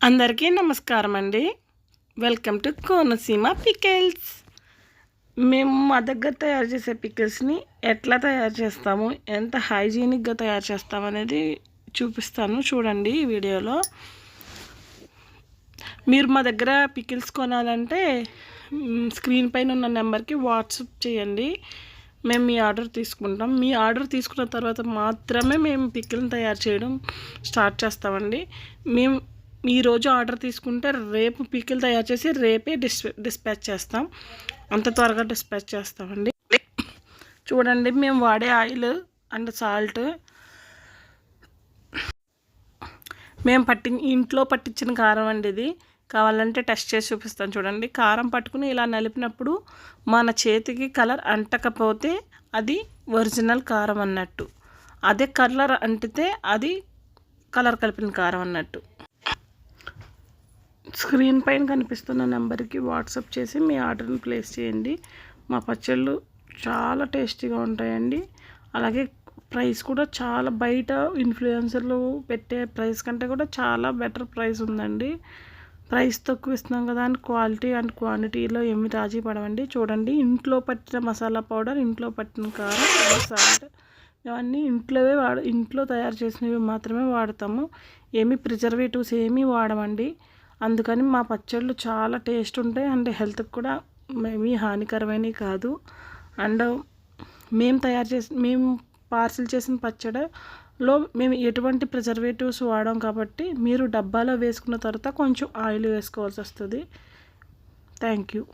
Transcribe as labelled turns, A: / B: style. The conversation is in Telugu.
A: అందరికీ నమస్కారం అండి. Welcome to Konaseema pickles. మేము మా దగ్గర తయారు చేసే పికిల్స్ని ఎట్లా తయారు చేస్తాము, ఎంత హైజీనిక్గా తయారు చేస్తాము అనేది చూపిస్తాను చూడండి ఈ వీడియోలో. మీరు మా దగ్గర పికిల్స్ కొనాలంటే స్క్రీన్ పైన ఉన్న నెంబర్కి వాట్సాప్ చేయండి. మేము మీ ఆర్డర్ తీసుకుంటాం. మీ ఆర్డర్ తీసుకున్న తర్వాత మాత్రమే మేము పికిల్ని తయారు చేయడం స్టార్ట్ చేస్తామండి. మేము ఈరోజు ఆర్డర్ తీసుకుంటే రేపు పికిల్ తయారు చేసి రేపే డిస్పాచ్ చేస్తాం. అంత త్వరగా డిస్పాచ్ చేస్తామండి. చూడండి మేము వాడే ఆయిల్ అండ్ సాల్ట్ మేము ఇంట్లో పట్టించిన కారం అండి. ఇది కావాలంటే టెస్ట్ చేసి చూపిస్తాను చూడండి. కారం పట్టుకుని ఇలా నలిపినప్పుడు మన చేతికి కలర్ అంటకపోతే అది ఒరిజినల్ కారం అన్నట్టు. అదే కలర్ అంటితే అది కలర్ కలిపిన కారం అన్నట్టు. స్క్రీన్ పైన కనిపిస్తున్న నెంబర్కి వాట్సాప్ చేసి మీ ఆర్డర్ని ప్లేస్ చేయండి. మా పచ్చళ్ళు చాలా టేస్టీగా ఉంటాయండి. అలాగే ప్రైస్ కూడా చాలా బయట ఇన్ఫ్లుయెన్సర్లు పెట్టే ప్రైస్ కంటే కూడా చాలా బెటర్ ప్రైస్ ఉందండి. ప్రైస్ తక్కువ ఇస్తున్నాం కదా అని క్వాలిటీ అండ్ క్వాంటిటీలో ఏమి రాజీ పడవండి. చూడండి ఇంట్లో పట్టిన మసాలా పౌడర్, ఇంట్లో పట్టిన కారం, సాల్ట్ ఇవన్నీ ఇంట్లో తయారు చేసినవి మాత్రమే వాడతాము. ఏమి ప్రిజర్వేటివ్స్ ఏమీ వాడమండి. అందుకని మా పచ్చళ్ళు చాలా టేస్ట్ ఉంటాయి అండ్ హెల్త్కి కూడా ఏమీ హానికరమైనవి కాదు. అండ్ మేము పార్సిల్ చేసిన పచ్చడిలో మేము ఎటువంటి ప్రిజర్వేటివ్స్ వాడాం కాబట్టి మీరు డబ్బాలో వేసుకున్న తర్వాత కొంచెం ఆయిల్ వేసుకోవాల్సి వస్తుంది. Thank you.